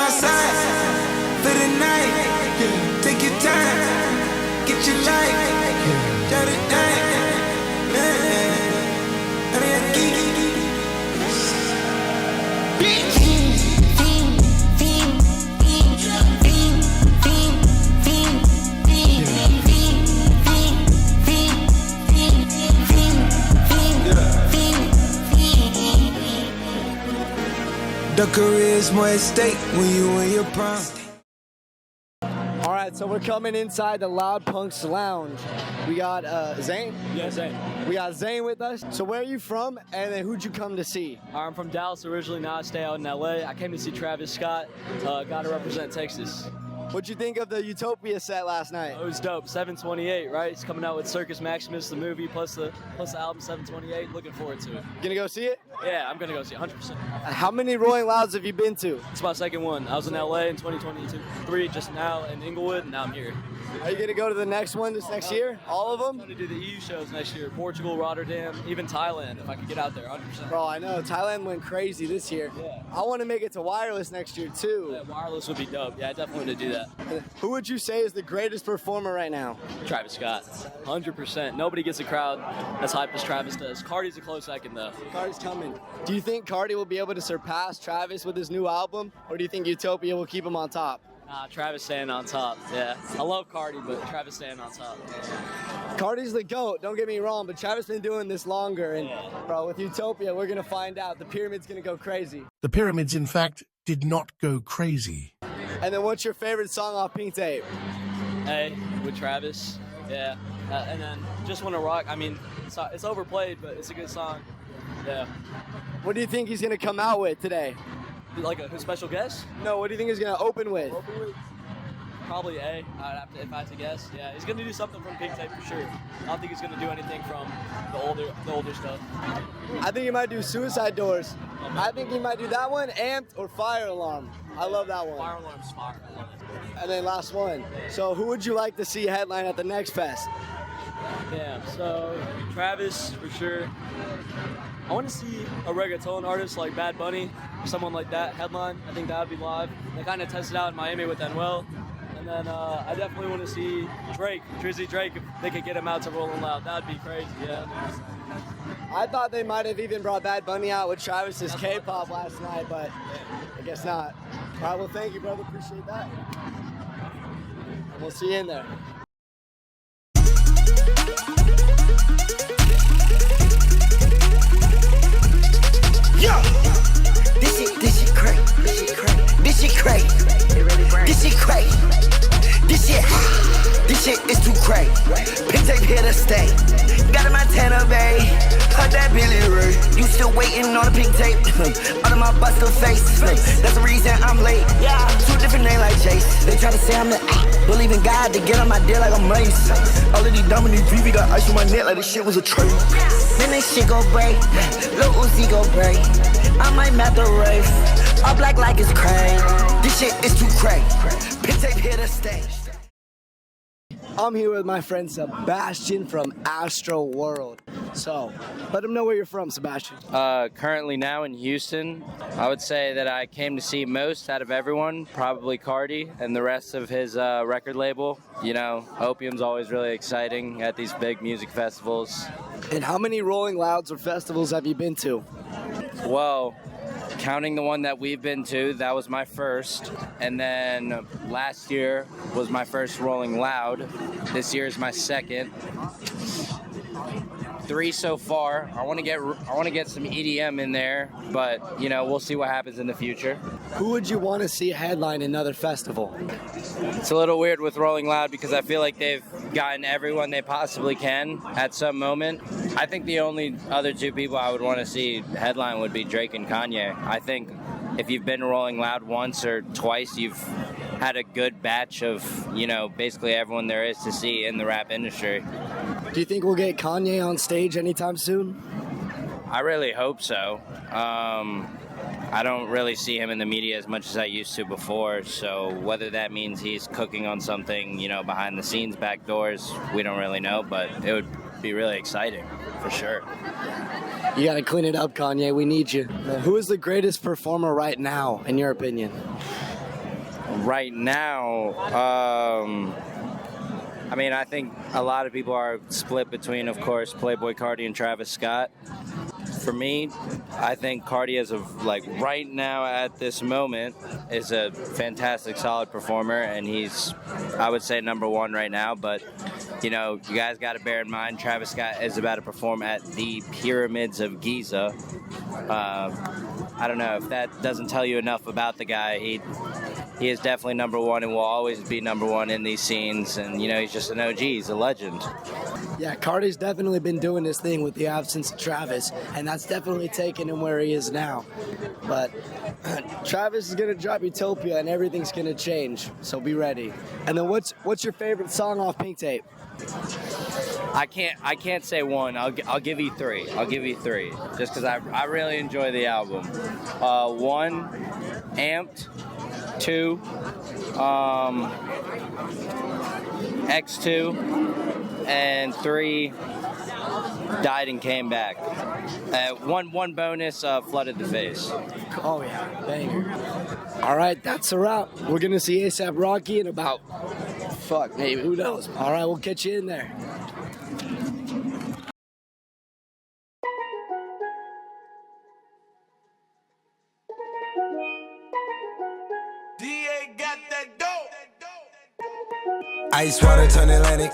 my side for the night. Take your time, get your life. Jot it down. I mean, I keep the career's more at stake when you in your prime. All right, so we're coming inside the Loud Punks Lounge. We got Zane. Yeah, Zane. We got Zane with us. So where are you from, and then who'd you come to see? I'm from Dallas originally. Now I stay out in LA. I came to see Travis Scott. Got to represent Texas. What'd you think of the Utopia set last night? It was dope. 728, right? He's coming out with Circus Maximus, the movie, plus the album 728. Looking forward to it. Gonna go see it? Yeah, I'm gonna go see it, 100%. How many Rolling Louds have you been to? It's my second one. I was in LA in 2022, 3 just now in Inglewood, and now I'm here. Are you gonna go to the next one this next year? All of I'm them? gonna do the EU shows next year. Portugal, Rotterdam, even Thailand, if I could get out there, 100%. Bro, I know. Thailand went crazy this year. Yeah. I want to make it to wireless next year, too. Yeah, wireless would be dope. Yeah, I definitely want to do that. Who would you say is the greatest performer right now? Travis Scott, 100%. Nobody gets a crowd as hype as Travis does. Cardi's a close second, though. Cardi's coming. Do you think Cardi will be able to surpass Travis with his new album, or do you think Utopia will keep him on top? Travis staying on top, yeah. I love Cardi, but Travis staying on top. Cardi's the GOAT, don't get me wrong, but Travis been doing this longer, and bro, with Utopia, we're gonna find out. The Pyramid's gonna go crazy. The Pyramids, in fact, did not go crazy. And then what's your favorite song off Pink Tape? Hey, with Travis, yeah. And then Just Wanna Rock, I mean, it's overplayed, but it's a good song, yeah. What do you think he's gonna come out with today? Like a special guest? No, what do you think he's gonna open with? Probably A, if I had to guess. Yeah, he's gonna do something from Pink Tape for sure. I don't think he's gonna do anything from the older stuff. I think he might do Suicide Doors. I think he might do that one, Amped or Fire Alarm. I love that one. Fire Alarm's fire. I love it. And then last one. So who would you like to see headline at the next fest? Yeah, so Travis for sure. I want to see a reggaeton artist like Bad Bunny or someone like that headline. I think that would be live. They kind of tested out in Miami with Anuel. And then I definitely want to see Drake, Drizzy Drake, if they could get him out to Rolling Loud. That would be crazy, yeah. I thought they might have even brought Bad Bunny out with Travis's K-pop last night, but I guess not. All right, well, thank you, brother. Appreciate that. And we'll see you in there. Yo, this shit crazy. This shit crazy. This shit crazy. This shit is too crazy. Pink Tape here to stay. Got a Montana Bay. Heard that Billy Ray. You still waiting on a Pink Tape? Under my buster face. That's the reason I'm late. Yeah, 2 different names like Chase. They try to say I'm the believe in God to get on my deal like I'm Mace. All of these dumb and these VV got ice on my neck like this shit was a trade. Then this shit go break. Lil Uzi go break. I might map the race. All black like it's crazy. This shit is too crazy. Pink Tape here to stay. I'm here with my friend Sebastian from Astro World. So, let them know where you're from, Sebastian. Currently now in Houston. I would say that I came to see most out of everyone, probably Cardi and the rest of his record label. You know, Opium's always really exciting at these big music festivals. And how many Rolling Louds or festivals have you been to? Well, counting the one that we've been to, that was my first. And then last year was my first Rolling Loud. This year is my second. 3 so far. I want to get some EDM in there, but you know, we'll see what happens in the future. Who would you want to see headline another festival? It's a little weird with Rolling Loud because I feel like they've gotten everyone they possibly can at some moment. I think the only other 2 people I would want to see headline would be Drake and Kanye. I think if you've been to Rolling Loud once or twice, you've had a good batch of, you know, basically everyone there is to see in the rap industry. Do you think we'll get Kanye on stage anytime soon? I really hope so. I don't really see him in the media as much as I used to before, so whether that means he's cooking on something, you know, behind the scenes, back doors, we don't really know, but it would be really exciting, for sure. You gotta clean it up, Kanye. We need you. Who is the greatest performer right now, in your opinion? right now, I mean, I think a lot of people are split between, of course, Playboi Carti and Travis Scott. For me, I think Carti is right now at this moment is a fantastic, solid performer, and he's, I would say, number one right now. But you know, you guys got to bear in mind, Travis Scott is about to perform at the Pyramids of Giza. I don't know if that doesn't tell you enough about the guy. He is definitely number one and will always be number one in these scenes. And, you know, he's just an OG. He's a legend. Yeah, Carti's definitely been doing this thing with the absence of Travis, and that's definitely taken him where he is now. But Travis is going to drop Utopia, and everything's going to change, so be ready. And then what's your favorite song off Pink Tape? I can't say one. I'll give you three. Just because I really enjoy the album. One, Amped. Two, X2, and three, Died and Came Back. One bonus, Flooded the Face. Oh yeah, banger. All right, that's a wrap. We're gonna see A$AP Rocky in about, maybe, who knows? All right, we'll catch you in there. Ice water turn Atlantic.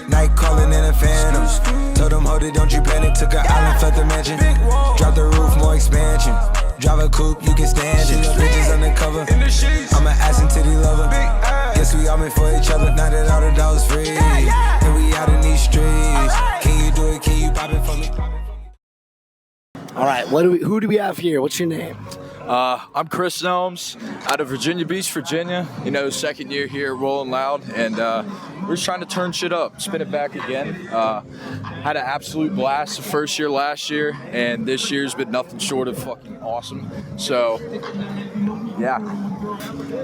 Night calling in a phantom. Told them, hold it, don't you panic. Took an island, felt the mansion. Drop the roof, more expansion. Drive a coupe, you can stand it. Bitches undercover. I'm an ass and titty lover. Guess we all meant for each other. Now that all the dogs free. And we out in these streets. Can you do it? Can you pop it for me? All right, who do we have here? What's your name? I'm Chris Nelms out of Virginia Beach, Virginia. You know, second year here at Rolling Loud, and we're just trying to turn shit up, spin it back again. Had an absolute blast the first year last year, and this year's been nothing short of fucking awesome. So, yeah.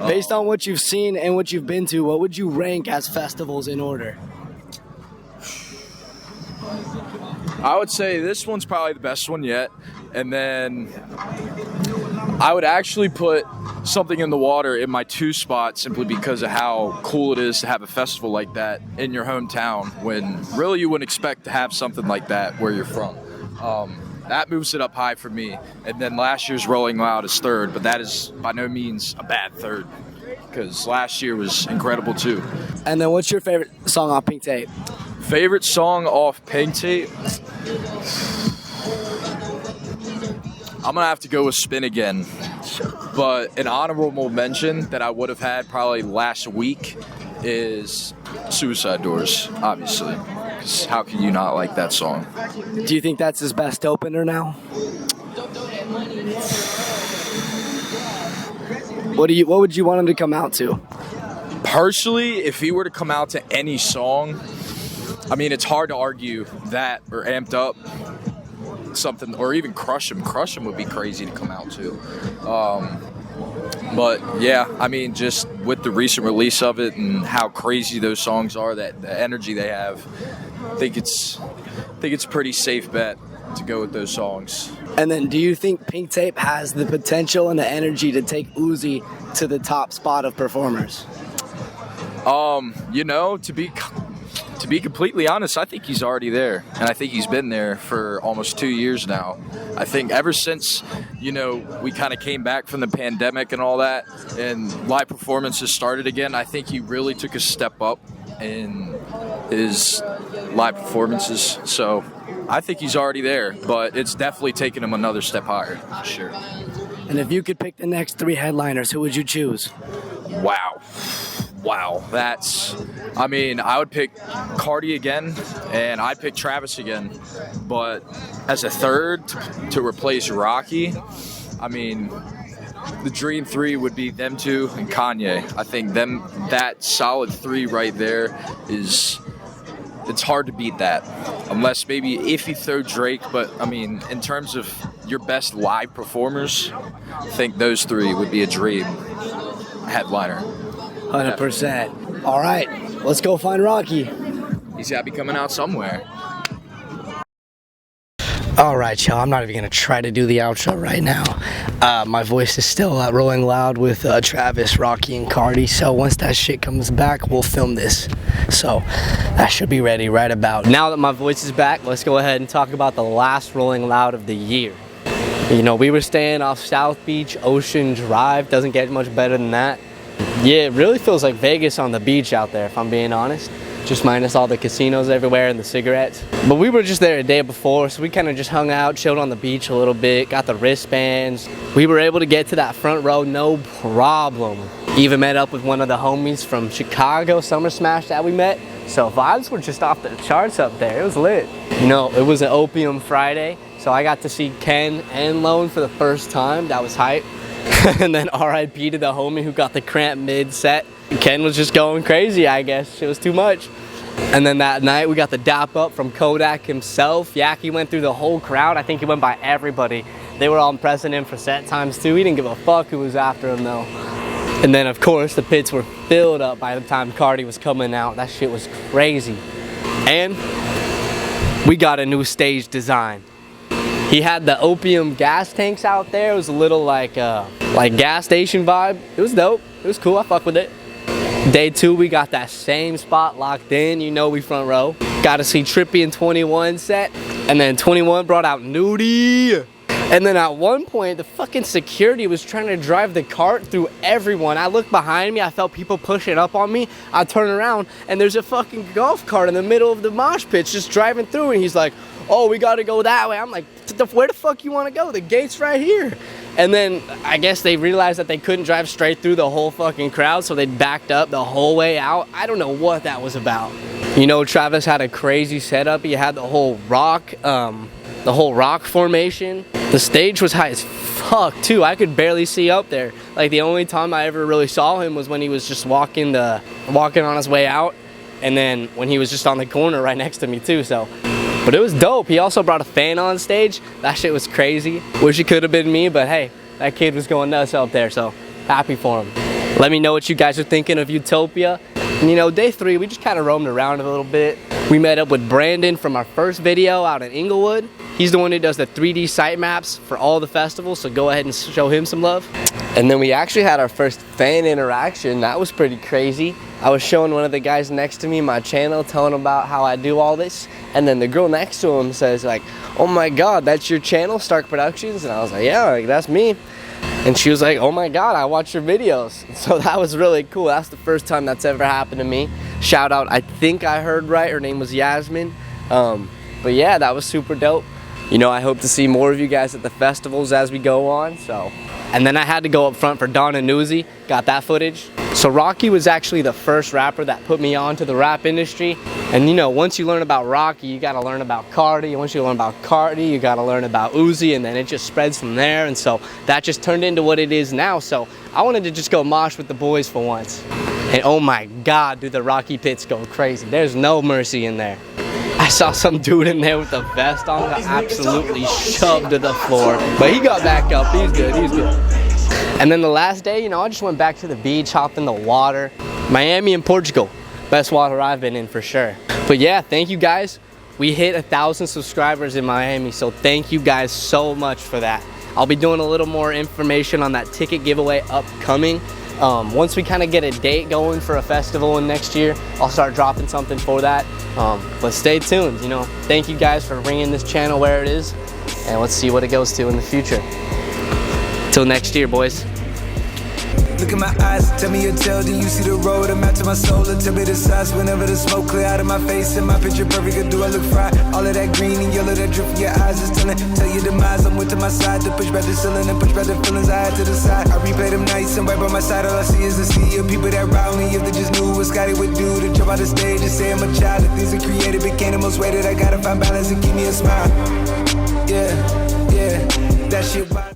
Based on what you've seen and what you've been to, what would you rank as festivals in order? I would say this one's probably the best one yet, and then I would actually put Something in the Water in my 2 spot simply because of how cool it is to have a festival like that in your hometown when really you wouldn't expect to have something like that where you're from. That moves it up high for me. And then last year's Rolling Loud is 3rd, but that is by no means a bad 3rd because last year was incredible too. And then what's your favorite song off Pink Tape? Favorite song off Pink Tape? I'm going to have to go with Spin Again. But an honorable mention that I would have had probably last week is Suicide Doors, obviously. 'Cause how can you not like that song? Do you think that's his best opener now? What would you want him to come out to? Personally, if he were to come out to any song, I mean, it's hard to argue that or Amped Up. Something, or even Crush 'em would be crazy to come out to. But yeah, I mean, just with the recent release of it and how crazy those songs are, that the energy they have, I think it's a pretty safe bet to go with those songs. And then, do you think Pink Tape has the potential and the energy to take Uzi to the top spot of performers? You know, to be completely honest, I think he's already there, and I think he's been there for almost 2 years now. I think ever since, you know, we kind of came back from the pandemic and all that, and live performances started again, I think he really took a step up in his live performances. So I think he's already there, but it's definitely taken him another step higher, for sure. And if you could pick the next 3 headliners, who would you choose? Wow, I would pick Carti again, and I'd pick Travis again. But as a 3rd to replace Rocky, I mean, the dream 3 would be them 2 and Kanye. I think that solid 3 right there it's hard to beat that. Unless maybe if you throw Drake, but I mean, in terms of your best live performers, I think those 3 would be a dream headliner. 100%. All right, let's go find Rocky. He's got to be coming out somewhere. Alright, y'all, I'm not even gonna try to do the outro right now. My voice is still rolling loud with Travis, Rocky, and Cardi, so once that shit comes back, we'll film this. So, that should be ready right about now. That my voice is back, let's go ahead and talk about the last Rolling Loud of the year. You know, we were staying off South Beach, Ocean Drive, doesn't get much better than that. Yeah, it really feels like Vegas on the beach out there, if I'm being honest. Just minus all the casinos everywhere and the cigarettes. But we were just there a day before, so we kind of just hung out, chilled on the beach a little bit, got the wristbands. We were able to get to that front row, no problem. Even met up with one of the homies from Chicago, Summer Smash, that we met. So vibes were just off the charts up there. It was lit. You know, it was an Opium Friday, so I got to see Ken and Lone for the first time. That was hype. And then RIP to the homie who got the cramp mid-set. Ken was just going crazy, I guess. It was too much. And then that night we got the dap up from Kodak himself. Yaki went through the whole crowd. I think he went by everybody. They were all pressing him for set times too. He didn't give a fuck who was after him though. And then of course the pits were filled up by the time Cardi was coming out. That shit was crazy. And we got a new stage design. He had the Opium gas tanks out there. It was a little like gas station vibe. It was dope. It was cool. I fuck with it. Day 2, we got that same spot locked in. You know we front row. Got to see Trippy and 21 set. And then 21 brought out Nudie. And then at one point, the fucking security was trying to drive the cart through everyone. I looked behind me. I felt people pushing up on me. I turn around, and there's a fucking golf cart in the middle of the mosh pit just driving through. And he's like, oh, we got to go that way. I'm like, where the fuck you want to go? The gate's right here. And then I guess they realized that they couldn't drive straight through the whole fucking crowd, so they backed up the whole way out. I don't know what that was about. You know, Travis had a crazy setup. He had the whole rock formation. The stage was high as fuck too. I could barely see up there. Like the only time I ever really saw him was when he was just walking on his way out, and then when he was just on the corner right next to me too. So. But it was dope. He also brought a fan on stage. That shit was crazy. Wish it could have been me, but hey, that kid was going nuts up there, so happy for him. Let me know what you guys are thinking of Utopia. And you know, day 3, we just kind of roamed around a little bit. We met up with Brandon from our first video out in Inglewood. He's the one who does the 3D site maps for all the festivals, so go ahead and show him some love. And then we actually had our first fan interaction. That was pretty crazy. I was showing one of the guys next to me my channel, telling him about how I do all this, and then the girl next to him says like, oh my god, that's your channel, Stark Productions? And I was like, yeah, like, that's me. And she was like, oh my god, I watch your videos. So that was really cool. That's the first time that's ever happened to me. Shout out, I think I heard right, her name was Yasmin. But yeah, that was super dope. You know, I hope to see more of you guys at the festivals as we go on, so. And then I had to go up front for Don and Newsy, got that footage. So Rocky was actually the first rapper that put me on to the rap industry. And you know, once you learn about Rocky, you gotta learn about Cardi. Once you learn about Cardi, you gotta learn about Uzi, and then it just spreads from there. And so that just turned into what it is now. So I wanted to just go mosh with the boys for once. And oh my God, do the Rocky pits go crazy. There's no mercy in there. I saw some dude in there with a vest on, got absolutely shoved to the floor. But he got back up, he's good, he's good. And then the last day, you know, I just went back to the beach, hopped in the water. Miami and Portugal, best water I've been in for sure. But yeah, thank you guys. We hit 1,000 subscribers in Miami, so thank you guys so much for that. I'll be doing a little more information on that ticket giveaway upcoming. Once we kind of get a date going for a festival in next year, I'll start dropping something for that. But stay tuned, you know. Thank you guys for bringing this channel where it is, and let's see what it goes to in the future. Till next year, boys. Look at my eyes, tell me your tale, do you see the road? I'm out to my soul, and tell me the size. Whenever the smoke clear out of my face and my picture perfect, or do I look fried? All of that green and yellow that drip from your eyes is telling. Tell your demise, I'm with to my side to push back the ceiling and push back the feelings I had to the side. I replay them nights and right by my side, all I see is a sea of people that ride me. If they just knew what Scotty would do to jump out the stage and say I'm a child. The things I created became the most weighted. I gotta find balance and keep me a smile. Yeah, that shit.